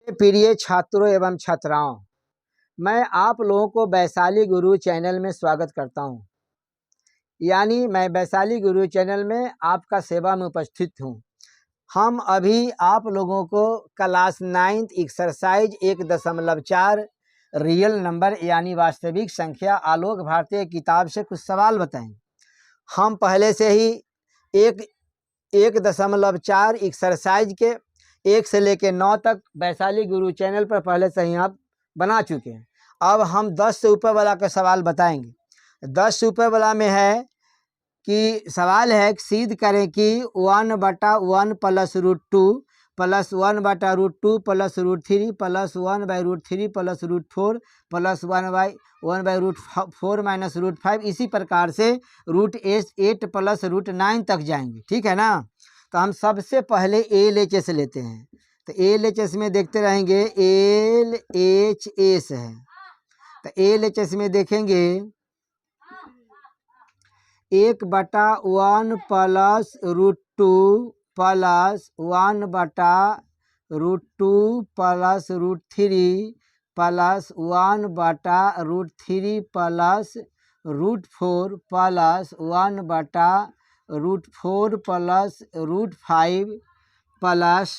प्रिय छात्रों एवं छात्राओं, मैं आप लोगों को वैशाली गुरु चैनल में स्वागत करता हूं। यानी मैं वैशाली गुरु चैनल में आपका सेवा में उपस्थित हूं। हम अभी आप लोगों को क्लास 9 एक्सरसाइज 1.4 रियल नंबर यानी वास्तविक संख्या आलोक भारतीय किताब से कुछ सवाल बताएंगे। हम पहले से ही 1.4 एक्सरसाइज के 1 से लेकर 9 तक वैशाली गुरु चैनल पर पहले से ही आप बना चुके हैं। अब हम 10 से ऊपर वाला का सवाल बताएंगे। 10 से ऊपर वाला में है कि सवाल है सिद्ध करें कि 1/1 plus √2 plus 1/√2 plus √3 plus 1/√3 plus √4 plus 1/√4 minus √5 इसी प्रकार से √8 प्लस √9 तक जाएंगे। ठीक है ना। तो हम सबसे पहले LHS लेते हैं। तो LHS में देखते रहेंगे, LHS है। तो LHS में देखेंगे 1/1 plus √2 plus 1/√2 plus √3 plus 1/√3 plus √4 plus 1/√4 plus √5 plus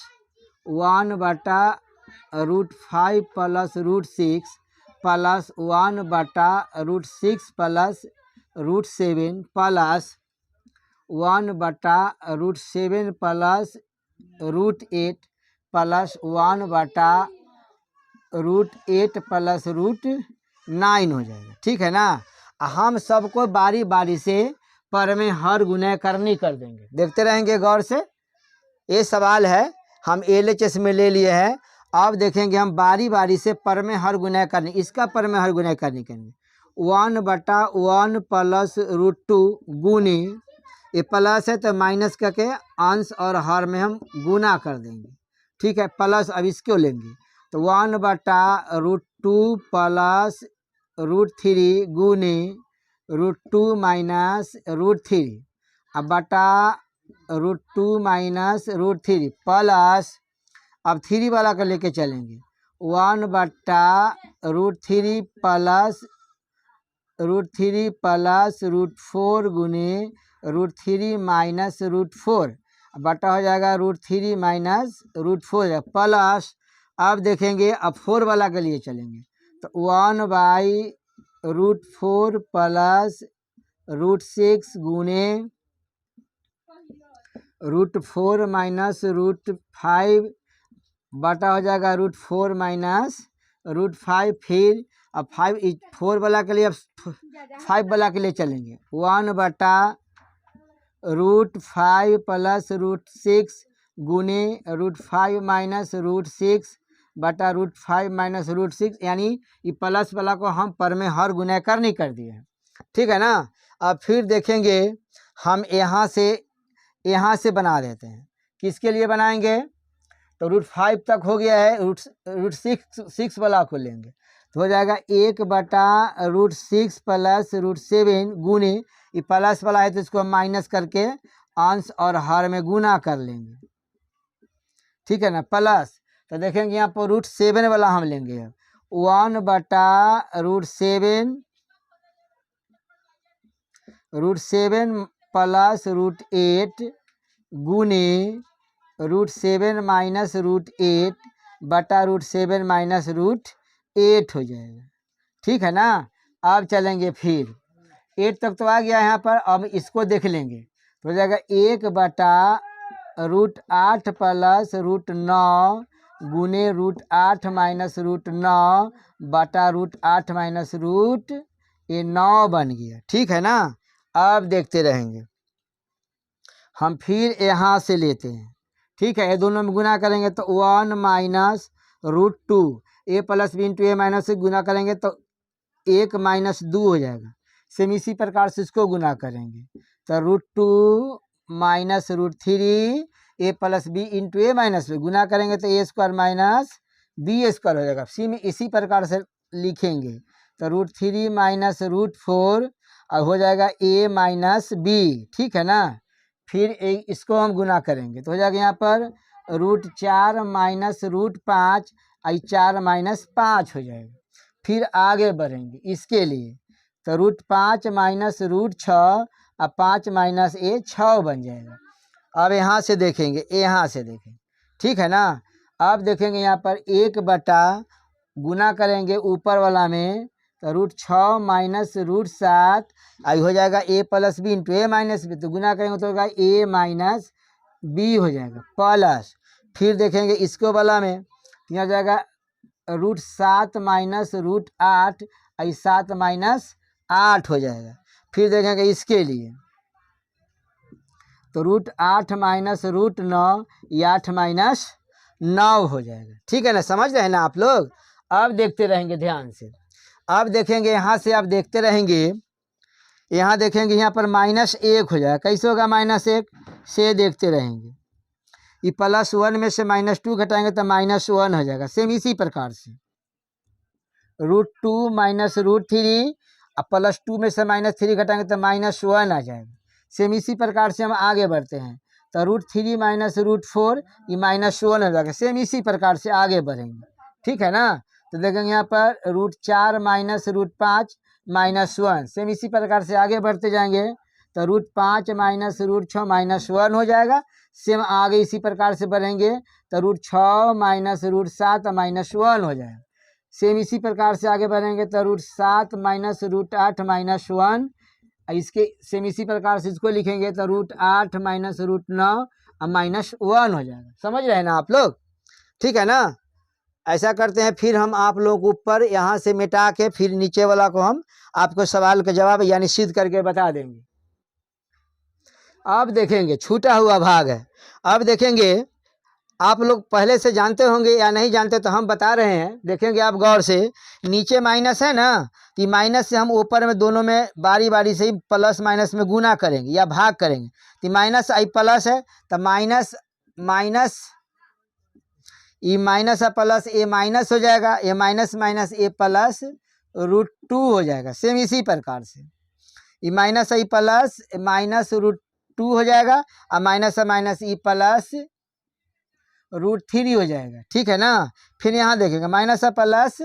1/√5 plus √6 plus 1/√6 plus √7 plus 1/√7 plus √8 plus 1/√8 plus √9 हो जाएगा। ठीक है ना। हम सबको बारी बारी से पर में हर गुना करनी कर देंगे। देखते रहेंगे गौर से। ये सवाल है हम LHS में ले लिए हैं। अब देखेंगे हम बारी बारी से पर में हर गुना करनी, इसका पर में हर गुना करनी करेंगे। 1/1 प्लस √2 गुनी, ये प्लस है तो माइनस करके अंश और हर में हम गुना कर देंगे। ठीक है। प्लस अब इसको लेंगे तो 1/√2 प्लस √3 गुनी √2 माइनस √3 अब बटा √2 माइनस √3 प्लस अब 3 वाला का लेके चलेंगे 1/√3 प्लस √3 प्लस √4 गुने √3 माइनस √4 बटा हो जाएगा √3 माइनस √4 प्लस अब देखेंगे अब 4 वाला के लिए चलेंगे तो 1/√4 प्लस √6 गुने √4 माइनस √5 बटा हो जाएगा √4 माइनस √5 फिर अब 4 वाला के लिए अब 5 वाला के लिए चलेंगे 1/√5 प्लस √6 गुने √5 माइनस √6 बटा √5 माइनस √6 यानी ये प्लस वाला को हम पर में हर गुना करनी कर दिए हैं। ठीक है ना। अब फिर देखेंगे हम यहाँ से बना देते हैं। किसके लिए बनाएंगे तो √5 तक हो गया है, √6 वाला को लेंगे तो हो जाएगा 1/√6 प्लस √7 गुने ये प्लस वाला है तो इसको हम माइनस करके अंश और हर में गुना कर लेंगे। ठीक है ना। प्लस तो देखेंगे यहाँ पर √7 वाला हम लेंगे 1/√7 प्लस √8 गुने √7 माइनस √8 बटा √7 माइनस √8 हो जाएगा। ठीक है ना। अब चलेंगे फिर 8 तक तो आ गया यहाँ पर। अब इसको देख लेंगे तो हो जाएगा 1/√8 प्लस √9 गुने √8 माइनस √9 बटा √8 माइनस ये 9 बन गया। ठीक है ना। अब देखते रहेंगे हम फिर यहाँ से लेते हैं। ठीक है। ये दोनों में गुना करेंगे तो 1 minus √2 a plus b into A minus से गुना करेंगे तो 1 माइनस 2 हो जाएगा। सेम इसी प्रकार से इसको गुना करेंगे तो √2 minus √3 a plus B into A minus में गुना करेंगे तो a² माइनस b² हो जाएगा। सी में इसी प्रकार से लिखेंगे तो √3 माइनस √4 और हो जाएगा a माइनस b। ठीक है ना। फिर इसको हम गुना करेंगे तो हो जाएगा यहाँ पर √4 माइनस √5 आई 4 माइनस 5 हो जाएगा। फिर आगे बढ़ेंगे इसके लिए, तो रूट 5 माइनस रूट 6 और 5 माइनस ए 6 बन जाएगा। अब यहाँ से देखेंगे, यहाँ से देखेंगे, ठीक है ना। अब देखेंगे यहाँ पर 1 बटा गुना करेंगे ऊपर वाला में, तो रूट 6 माइनस रूट 7 आई हो जाएगा ए प्लस बी इंटू ए माइनस बी, तो गुना करेंगे तो होगा ए माइनस बी हो जाएगा प्लस। फिर देखेंगे इसको वाला में, यहाँ जाएगा रूट 7 माइनस रूट 8 आई 7 माइनस 8 हो जाएगा। फिर देखेंगे इसके लिए, तो रूट 8 माइनस रूट 9 ये 8 माइनस 9 हो जाएगा। ठीक है ना, समझ रहे हैं ना आप लोग। अब देखते रहेंगे ध्यान से, अब देखेंगे यहाँ से, आप देखते रहेंगे, यहाँ देखेंगे यहाँ पर -1 हो जाएगा। कैसे होगा -1 से, देखते रहेंगे। ये +1 में से -2 घटाएंगे तो -1 हो जाएगा। सेम इसी प्रकार से रूट 2 माइनस रूट 3 और +2 में से -3 घटाएंगे तो -1 आ जाएगा। सेम इसी प्रकार से हम आगे बढ़ते हैं, तो रूट 3 माइनस रूट 4 ये -1 हो जाएगा। सेम इसी प्रकार से आगे बढ़ेंगे, ठीक है ना। तो देखेंगे यहाँ पर रूट 4 माइनस रूट 5 -1, सेम इसी प्रकार से आगे बढ़ते जाएंगे, तो रूट 5 माइनस रूट 6 -1 हो जाएगा। सेम आगे इसी प्रकार से बढ़ेंगे, तो रूट 6 माइनस रूट 7 -1 हो जाएगा। सेम इसी प्रकार से आगे बढ़ेंगे, तो रूट 7 माइनस रूट 8 -1, इसके सेम इसी प्रकार से इसको लिखेंगे, तो रूट 8 माइनस रूट 9 -1 हो जाएगा। समझ रहे हैं ना आप लोग, ठीक है ना। ऐसा करते हैं, फिर हम आप लोग ऊपर यहाँ से मिटा के फिर नीचे वाला को हम आपको सवाल का जवाब यानी सिद्ध करके बता देंगे। अब देखेंगे छूटा हुआ भाग है। अब देखेंगे, आप लोग पहले से जानते होंगे या नहीं जानते, तो हम बता रहे हैं। देखेंगे आप गौर से, नीचे माइनस है ना, तो माइनस से हम ऊपर में दोनों में बारी बारी से ही प्लस माइनस में गुना करेंगे या भाग करेंगे। तो माइनस आई प्लस है, तो माइनस माइनस ई माइनस है प्लस ए माइनस हो जाएगा, ए माइनस माइनस ए प्लस रूट 2 हो जाएगा। सेम इसी प्रकार से ई माइनस आई प्लस माइनस रूट 2 हो जाएगा, और माइनस है माइनस ई प्लस रूट 3 हो जाएगा, ठीक है ना। फिर यहाँ देखेंगे माइनस है प्लस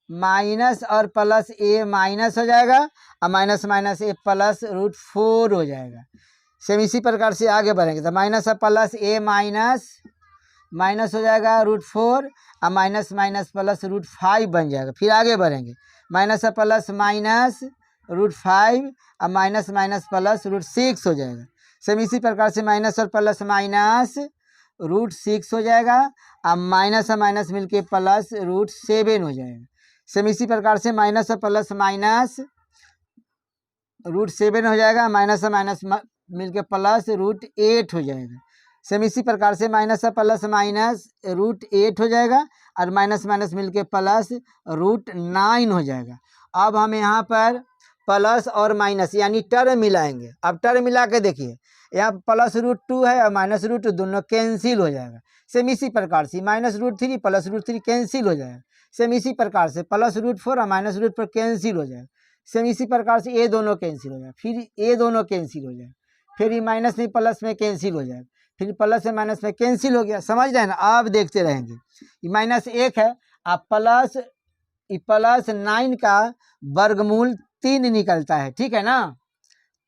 माइनस और प्लस ए माइनस हो जाएगा, और माइनस माइनस ए प्लस रूट 4 हो जाएगा। सेम इसी प्रकार से आगे बढ़ेंगे, तो माइनस है प्लस ए माइनस माइनस हो जाएगा रूट 4, और माइनस माइनस प्लस रूट 5 बन जाएगा। फिर आगे बढ़ेंगे, माइनस है प्लस माइनस रूट 5 और माइनस माइनस प्लस रूट 6 हो जाएगा। सेम इसी प्रकार से माइनस और प्लस माइनस रूट 6 हो जाएगा, और माइनस और माइनस मिलके प्लस रूट 7 हो जाएगा। सेम इसी प्रकार से माइनस और प्लस माइनस रूट 7 हो जाएगा, माइनस और माइनस मिलके प्लस रूट 8 हो जाएगा। सेम इसी प्रकार से माइनस और प्लस माइनस रूट 8 हो जाएगा, और माइनस माइनस मिलके प्लस रूट 9 हो जाएगा। अब हम यहाँ पर प्लस और माइनस यानी टर्म मिलाएंगे। अब टर्म मिला के देखिए, यहाँ प्लस रूट 2 है और माइनस रूट 2 दोनों कैंसिल हो जाएगा। सेम इसी प्रकार से minus root 3 plus root 3 cancel हो जाएगा। सेम इसी प्रकार से प्लस रूट 4 और माइनस रूट 4 कैंसिल हो जाएगा। सेम इसी प्रकार से ये दोनों कैंसिल हो जाएगा, फिर ये दोनों कैंसिल हो जाएगा, फिर ये माइनस में प्लस में कैंसिल हो जाएगा, फिर प्लस से माइनस में कैंसिल हो गया। समझ रहे हैं ना। अब देखते रहेंगे, ये -1 है, आप प्लस 9 का वर्गमूल 3 निकलता है, ठीक है ना।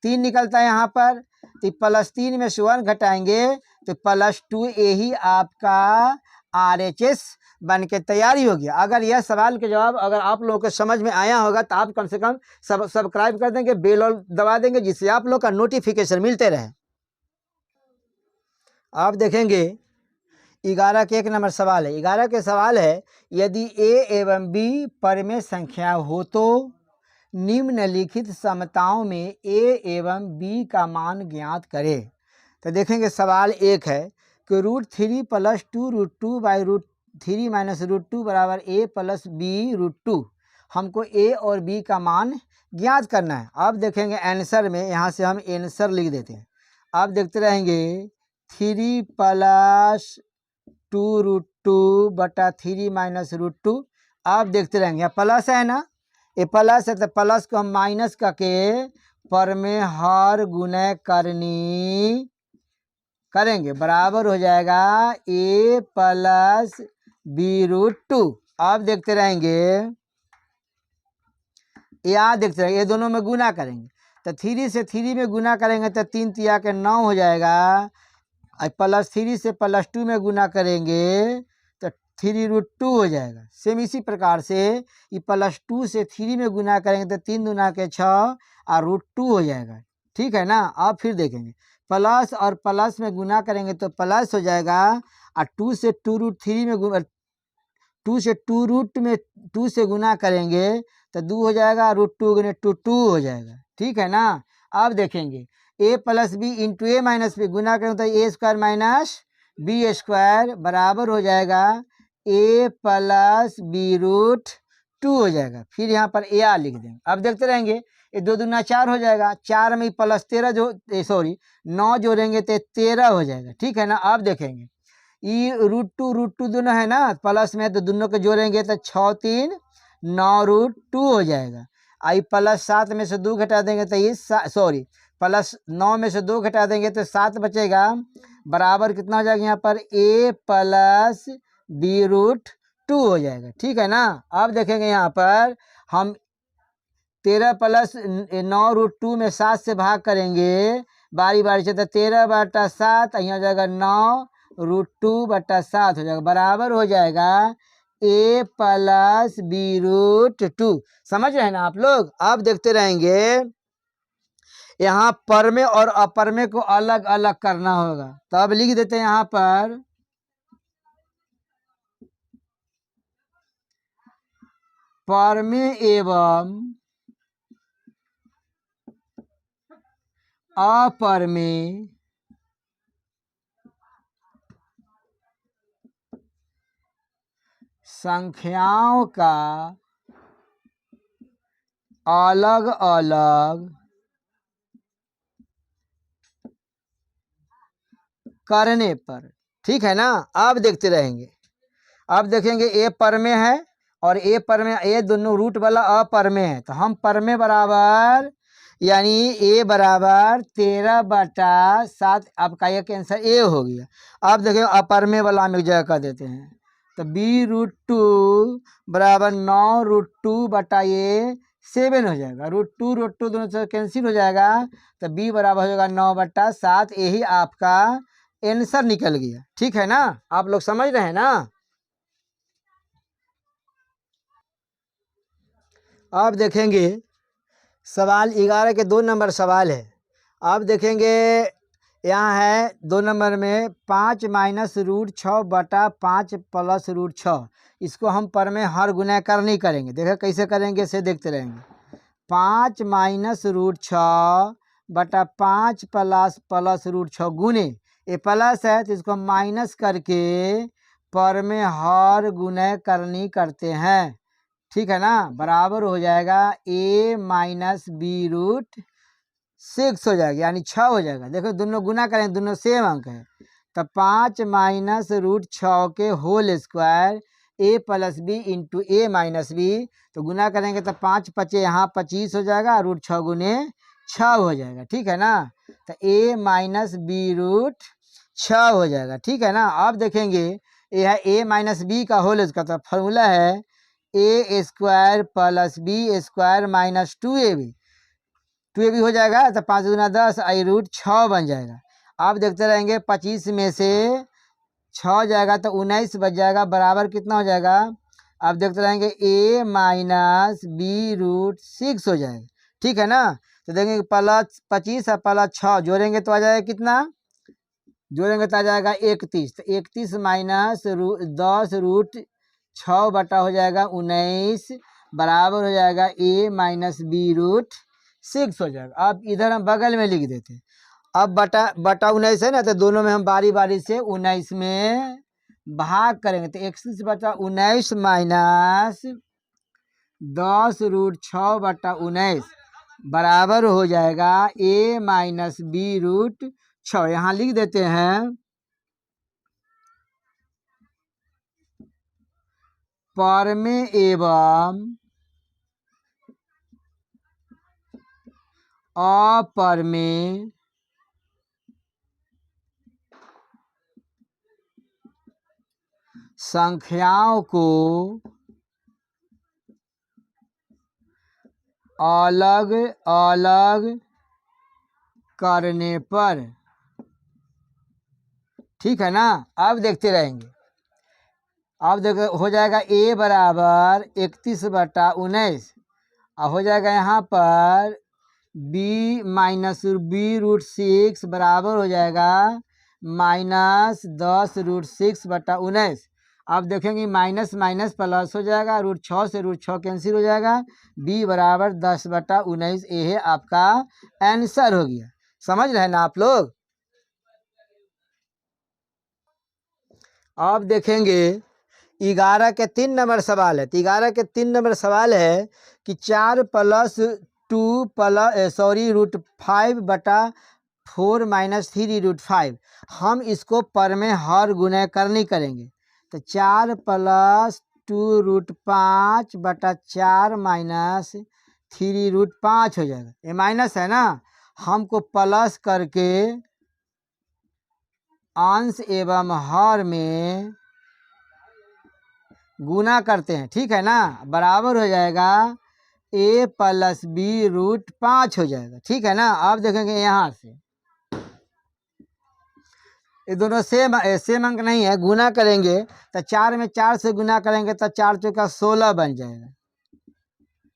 3 निकलता है यहाँ पर, तो +3 में से 1 घटाएंगे तो +2 यही आपका RHS बन के तैयारी हो गया। अगर यह सवाल के जवाब अगर आप लोगों को समझ में आया होगा, तो आप कम से कम सब्सक्राइब कर देंगे, बेल और दबा देंगे, जिससे आप लोग का नोटिफिकेशन मिलते रहे। आप देखेंगे 11 के 1 नंबर सवाल है। 11 के सवाल है, यदि A एवं B परमेय संख्या हो तो निम्नलिखित समताओं में A एवं B का मान ज्ञात करें। तो देखेंगे सवाल 1 है कि √3 + 2 √2 बाई √3 माइनस √2 बराबर A + B √2। हमको A और B का मान ज्ञात करना है। अब देखेंगे आंसर में, यहाँ से हम आंसर लिख देते हैं। अब देखते रहेंगे 3 + 2 √2 बटा 3 माइनस √2। आप देखते रहेंगे, यहाँ प्लस है ना, ये प्लस है, तो प्लस को हम माइनस करके पर में हर गुणा करनी करेंगे, बराबर हो जाएगा A + b√2। अब देखते रहेंगे, यहाँ देखते रहेंगे, ये दोनों में गुना करेंगे तो 3 से 3 में गुना करेंगे तो 3 तिया के 9 हो जाएगा। +3 से +2 में गुना करेंगे तो 3√2 हो जाएगा। सेम इसी प्रकार से ये +2 से 3 में गुना करेंगे तो 3 दूना के 6 और √2 हो जाएगा। ठीक है ना। अब फिर देखेंगे, प्लस और प्लस में गुना करेंगे तो प्लस हो जाएगा, और 2 से 2√3 में 2 से 2 से गुना करेंगे तो 2 हो जाएगा, √2 गुने 2 हो जाएगा। ठीक है ना। अब देखेंगे a + b into a - b गुना करेंगे तो a² - b² बराबर हो जाएगा a + b√2 हो जाएगा। फिर यहाँ पर a लिख देंगे। अब देखते रहेंगे, ये 2 दूना 4 हो जाएगा, 4 में +13 जो 9 जोड़ेंगे तो 13 हो जाएगा। ठीक है ना। अब देखेंगे ये √2 दोनों है ना, प्लस में तो दोनों को जोड़ेंगे तो 6 3 9√2 हो जाएगा। आई +7 में से 2 घटा देंगे तो ये +9 में से 2 घटा देंगे तो 7 बचेगा, बराबर कितना हो जाएगा यहाँ पर a + b√2 हो जाएगा। ठीक है ना। अब देखेंगे यहाँ पर हम 13 + 9√2 में 7 से भाग करेंगे बारी बारी से, तो 13/7 यहाँ हो जाएगा 9√2/7 हो जाएगा, बराबर हो जाएगा a + b√2। समझ रहे हैं ना आप लोग। अब देखते रहेंगे, यहाँ पर में और अपर में को अलग अलग करना होगा, तो अब लिख देते हैं यहाँ पर में एवं अपर में संख्याओं का अलग अलग करने पर। ठीक है ना। अब देखते रहेंगे, अब देखेंगे a पर में है और a पर में, a दोनों रूट वाला अपर में है, तो हम पर में बराबर यानी a बराबर 13/7। आपका एक आंसर a हो गया। अब देखें अपर में वाला हम एक जगह कर देते हैं, तो b√2 बराबर 9√2/a 7 हो जाएगा। √2 दोनों से कैंसिल हो जाएगा, तो b बराबर हो जाएगा 9/7। यही आपका आंसर निकल गया। ठीक है ना। आप लोग समझ रहे हैं ना। अब देखेंगे सवाल 11 के 2 नंबर सवाल है। अब देखेंगे यहाँ है 2 नंबर में 5 - √6/5 + √6। इसको हम पर में हर गुना करनी करेंगे। देखो कैसे करेंगे से देखते रहेंगे। 5 - √6/5 + √6 गुने, ये प्लस है तो इसको माइनस करके पर में हर गुना करनी करते हैं। ठीक है ना। बराबर हो जाएगा a - b√6 हो जाएगा, यानी 6 हो जाएगा। देखो दोनों गुना करें, दोनों सेम अंक है, तो 5 - √6 के whole square a + b into a - b, तो गुना करेंगे तो 5 × 5 यहाँ 25 हो जाएगा, √6 गुने 6 हो जाएगा। ठीक है ना। तो a - b√6 हो जाएगा। ठीक है ना। अब देखेंगे यह है a - b का होल स्क्वायर, तो फॉर्मूला है a² + b² - 2ab हो जाएगा, तो 5 × 10 आई √6 बन जाएगा। आप देखते रहेंगे 25 में से 6 जाएगा तो 19 बच जाएगा, बराबर कितना हो जाएगा। आप देखते रहेंगे a - b√6 हो जाएगा। ठीक है ना। तो देखेंगे +25 और +6 जोड़ेंगे तो आ जाएगा कितना, जोड़ेंगे तो आ जाएगा 31, तो 31 - 10 √6 बटा हो जाएगा 19, बराबर हो जाएगा a - b√6 हो जाएगा। अब इधर हम बगल में लिख देते हैं। अब बटा 19 है ना, तो दोनों में हम बारी बारी से 19 में भाग करेंगे, तो 31/19 - 10 √6/19 बराबर हो जाएगा a - b√6। यहाँ लिख देते हैं पर में एवं अपर में संख्याओं को अलग अलग करने पर, ठीक है ना। अब देखते रहेंगे। अब देखो हो जाएगा a बराबर 31/19 और हो जाएगा यहाँ पर b माइनस b√6 बराबर हो जाएगा -10√6/19। अब देखेंगे माइनस माइनस प्लस हो जाएगा, √6 से √6 कैंसिल हो जाएगा, b बराबर 10/19। ये आपका आंसर हो गया। समझ रहे हैं ना आप लोग। अब देखेंगे 11 के 3 नंबर सवाल है। तो 11 के 3 नंबर सवाल है कि 4 + 2 √5/4 - 3√5। हम इसको पर में हर गुणा करनी करेंगे। तो 4 + 2√5/4 - 3√5 हो जाएगा। ये माइनस है ना, हमको प्लस करके अंश एवं हर में गुना करते हैं, ठीक है ना। बराबर हो जाएगा a + b√5 हो जाएगा, ठीक है ना। अब देखेंगे यहाँ से ये दोनों सेम अंक नहीं है, गुना करेंगे तो 4 में 4 से गुना करेंगे तो 4 × 16 बन जाएगा,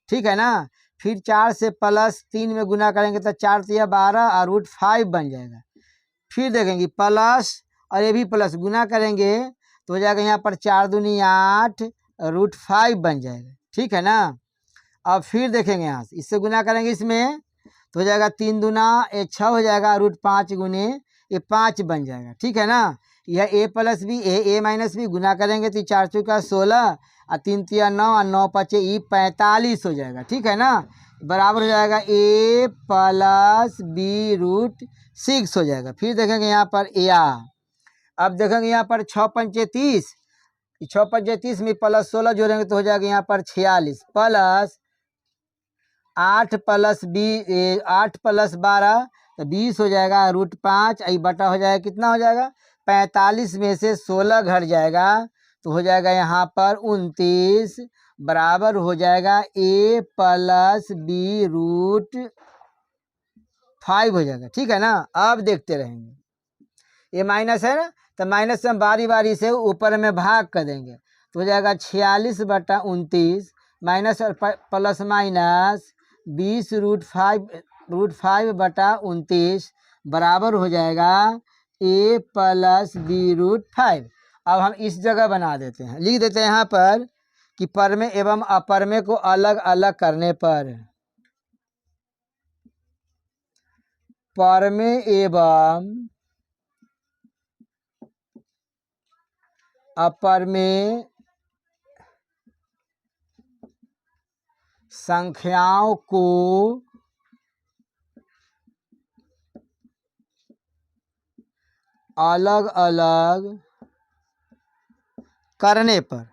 ठीक है ना। फिर 4 से प्लस 3 में गुना करेंगे तो 4 × 12 और √5 बन जाएगा। फिर देखेंगे प्लस और ये भी प्लस गुना करेंगे तो हो जाएगा यहाँ पर 4 दूनी 8 √5 बन जाएगा, ठीक है ना। अब फिर देखेंगे यहाँ से इससे गुना करेंगे इसमें तो हो जाएगा 3 दूना 6 हो जाएगा, √5 गुने ये 5 बन जाएगा, ठीक है ना। यह a + b a - b गुना करेंगे तो 4 × 16 और 3 × 9 और 9 × 5 = 45 हो जाएगा, ठीक है ना। बराबर हो जाएगा a + b√6 हो जाएगा। फिर देखेंगे यहाँ पर या, अब देखेंगे यहाँ पर 6 × 5 = 30, 6 × 5 = 30 में प्लस 16 जोड़ेंगे तो हो जाएगा यहाँ पर 46 प्लस 8 + 12 तो 20 हो जाएगा, √5 आई बटा हो जाएगा कितना हो जाएगा 45 में से 16 घट जाएगा तो हो जाएगा यहाँ पर 29 बराबर हो जाएगा a + b√5 हो जाएगा, ठीक है ना। अब देखते रहेंगे ये माइनस है ना, तो माइनस से हम बारी बारी से ऊपर में भाग कर देंगे तो हो जाएगा 46/29 माइनस और प्लस माइनस 20√5/29 बराबर हो जाएगा a + b√5। अब हम इस जगह बना देते हैं, लिख देते हैं यहाँ पर कि परमे एवं अपरमे को अलग अलग करने पर, परमे एवं अपरमे संख्याओं को अलग अलग करने पर।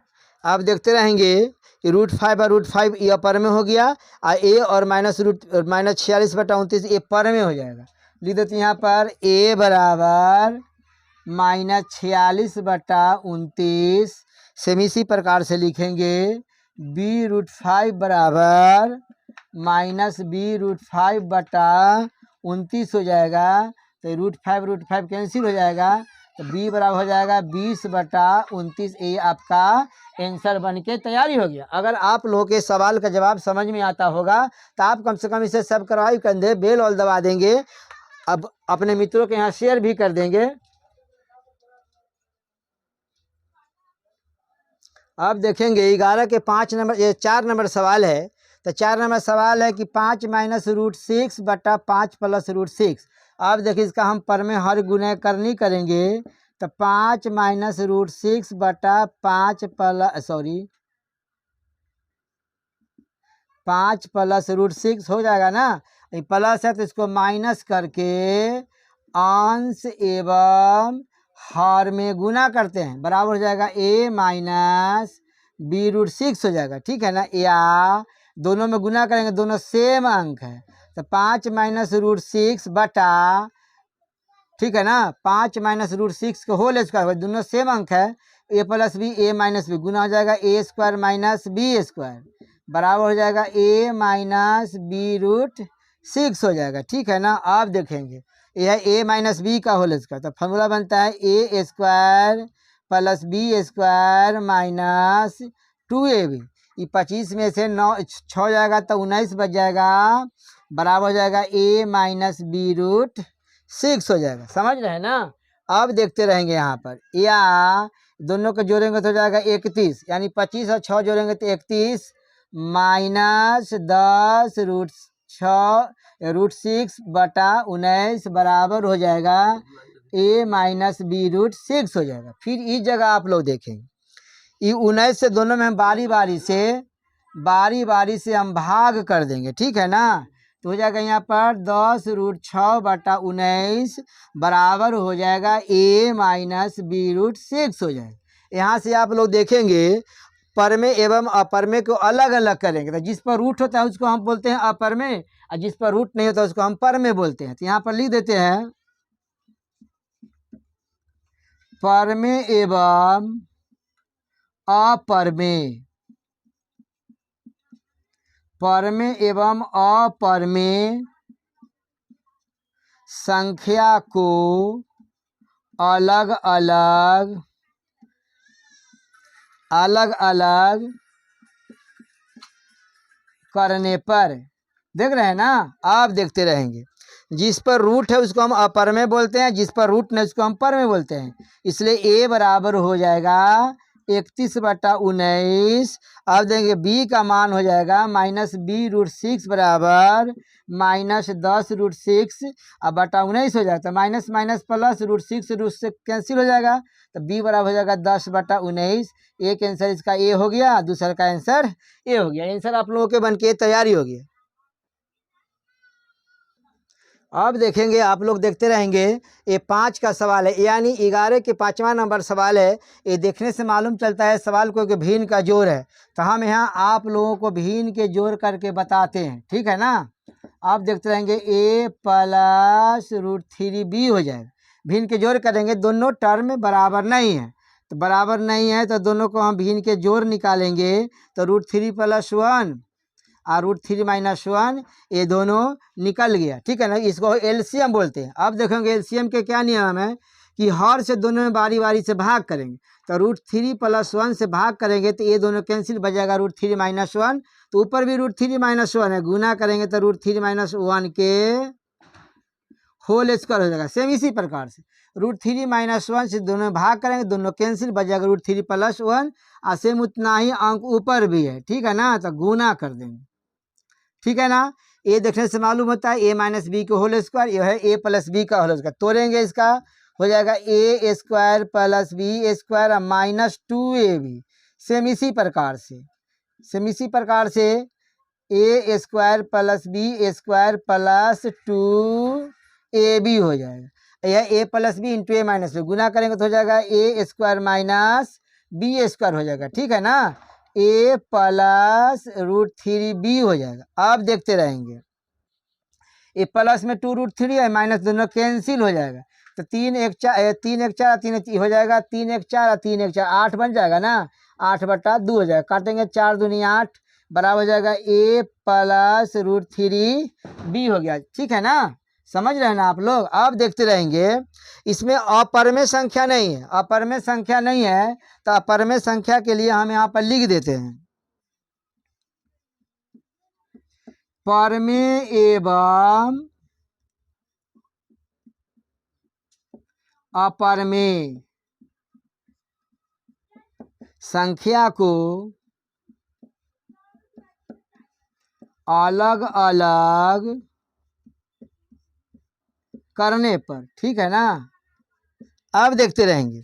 अब देखते रहेंगे √5 और √5 ये अपर में हो गया और a और -46/29 ये पर में हो जाएगा। लिख देते हैं यहाँ पर a बराबर -46/29 सेम इसी प्रकार से लिखेंगे b√5 बराबर -b√5/29 हो जाएगा तो √5 कैंसिल हो जाएगा तो b बराबर हो जाएगा 20/29। ये आपका आंसर बन के तैयारी हो गया। अगर आप लोगों के सवाल का जवाब समझ में आता होगा तो आप कम से कम इसे सब्सक्राइब कर दें, बेल ऑल दबा देंगे, अब अपने मित्रों के यहाँ शेयर भी कर देंगे। अब देखेंगे 11 के 5 नंबर ये 4 नंबर सवाल है। तो 4 नंबर सवाल है कि 5 - √6/5 + √6। अब देखिए इसका हम पर में हर गुना करनी करेंगे तो 5 - √6/5 5 + √6 हो जाएगा ना। ये प्लस है तो इसको माइनस करके अंश एवं हर में गुना करते हैं, बराबर हो जाएगा a - b√6 हो जाएगा, ठीक है ना। या दोनों में गुना करेंगे, दोनों सेम अंक है तो 5 - √6 बटा, ठीक है ना, 5 - √6 का होल स्क्वायर, दोनों सेम अंक है A plus B A minus B गुना हो जाएगा A square minus B square बराबर हो जाएगा ए माइनस बी रूट 6 हो जाएगा। ठीक है ना। आप देखेंगे यह ए माइनस बी का होल स्क्वायर, तो फॉर्मूला बनता है A square plus B square minus 2ab। ये 25 में से 6 जाएगा तो 19 बच जाएगा, बराबर हो जाएगा ए माइनस बी रूट 6 हो जाएगा। समझ रहे हैं ना। अब देखते रहेंगे यहाँ पर, या दोनों को जोड़ेंगे तो हो जाएगा 31, यानी 25 और 6 जोड़ेंगे तो 31 माइनस 10 रूट 6 रूट 6 बटा 19 बराबर हो जाएगा ए माइनस बी रूट 6 हो जाएगा। फिर इस जगह आप लोग देखेंगे ये 19 से दोनों में हम बारी बारी से हम भाग कर देंगे। ठीक है ना। तो हो जाएगा यहाँ पर 10 रूट 6 बटा 19 बराबर हो जाएगा ए माइनस बी रूट 6 हो जाएगा। यहाँ से आप लोग देखेंगे परमे एवं अपरमे को अलग अलग करेंगे, तो जिस पर रूट होता है उसको हम बोलते हैं अपरमे और जिस पर रूट नहीं होता उसको हम परमे बोलते हैं। तो यहाँ पर लिख देते हैं परमे एवं अपरमे, परमे एवं अपरमे संख्या को अलग अलग करने पर, देख रहे हैं ना। आप देखते रहेंगे जिस पर रूट है उसको हम अपर में बोलते हैं, जिस पर रूट नहीं उसको हम पर में बोलते हैं। इसलिए ए बराबर हो जाएगा 31 बटा 19। अब देंगे बी का मान हो जाएगा माइनस बी रूट 6 बराबर माइनस 10 रूट 6 अब बटा 19 हो जाएगा। तो माइनस माइनस प्लस रूट 6 से कैंसिल हो जाएगा, तो बी बराबर हो जाएगा 10 बटा 19। एक आंसर इसका ए हो गया, दूसरा का आंसर ए हो गया। आंसर आप लोगों के बन के तैयारी हो गई। अब देखेंगे आप लोग देखते रहेंगे, ये 5 का सवाल है, यानी 11 के 5वां नंबर सवाल है। ये देखने से मालूम चलता है सवाल को कि भिन्न का जोड़ है, तो हम यहाँ आप लोगों को भिन्न के जोड़ करके बताते हैं। ठीक है ना। आप देखते रहेंगे ए प्लस रूट 3b हो जाएगा। भिन्न के जोड़ करेंगे, दोनों टर्म बराबर नहीं है, तो बराबर नहीं है तो दोनों को हम भिन्न के जोड़ निकालेंगे। तो रूट 3 + 1 और रूट 3 - 1 ये दोनों निकल गया। ठीक है ना। इसको एलसीएम बोलते हैं। अब देखेंगे एलसीएम के क्या नियम है कि हर से दोनों में बारी बारी से भाग करेंगे। तो रूट 3 + 1 से भाग करेंगे तो ये दोनों कैंसिल बच जाएगा रूट 3 - 1। तो ऊपर भी रूट 3 - 1 है, गुना करेंगे तो रूट 3 - 1 के होल स्क्वायर हो जाएगा। सेम इसी प्रकार से रूट 3 - 1 से दोनों में भाग करेंगे, दोनों कैंसिल बच जाएगा रूट 3 + 1 और सेम उतना ही अंक ऊपर भी है। ठीक है ना। तो गुना कर देंगे। ठीक है ना। ए देखने से मालूम होता है ए माइनस बी के होल स्क्वायर, यह है ए प्लस बी का होल स्क्वायर। तोड़ेंगे इसका हो जाएगा A square plus B square minus 2ab। Same इसी प्रकार से A square plus B square plus 2ab हो जाएगा। यह A plus B into A minus B गुना करेंगे तो हो जाएगा A square minus B square हो जाएगा। ठीक है ना। ए प्लस रूट 3b हो जाएगा। अब देखते रहेंगे ए प्लस में 2 रूट 3 है, माइनस दोनों कैंसिल हो जाएगा। तो 3 1 4 3 1 4 3 हो जाएगा, 3 1 4 और 3 1 4 8 बन जाएगा ना। 8 बटा 2 हो जाएगा। काटेंगे 4 दूनी 8 बराबर हो जाएगा ए प्लस रूट 3b हो गया। ठीक है ना। समझ रहे हैं ना आप लोग। अब देखते रहेंगे इसमें अपरमेय संख्या नहीं है, अपरमेय संख्या नहीं है तो अपरमेय संख्या के लिए हम यहाँ पर लिख देते हैं परमेय एवं अपरमेय संख्या को अलग अलग करने पर। ठीक है ना। अब देखते रहेंगे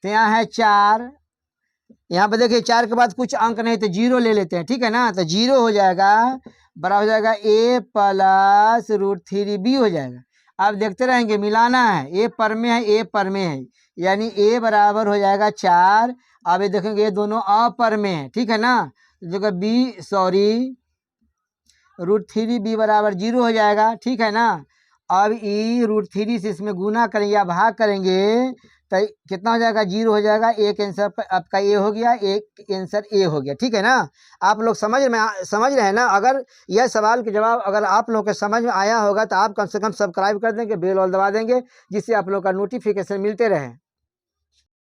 तो यहाँ है 4, यहाँ पर देखिए 4 के बाद कुछ अंक नहीं तो 0 ले लेते हैं। ठीक है ना। तो 0 हो जाएगा, बराबर हो जाएगा ए प्लस रूट 3b हो जाएगा। अब देखते रहेंगे, मिलाना है, ए परमेय है ए परमेय है, यानी ए बराबर हो जाएगा 4। अब ये देखेंगे ये दोनों अपरमेय है। ठीक है ना। जगह बी रूट 3b बराबर 0 हो जाएगा। ठीक है ना। अब e√3 से इसमें गुना करेंगे या भाग करेंगे तो कितना हो जाएगा, 0 हो जाएगा। एक आंसर आपका ए हो गया, एक आंसर ए हो गया। ठीक है ना, आप लोग समझ रहे हैं ना। अगर यह सवाल के जवाब अगर आप लोग के समझ में आया होगा तो आप कम से कम सब्सक्राइब कर देंगे, बेल ऑल दबा देंगे, जिससे आप लोग का नोटिफिकेशन मिलते रहे।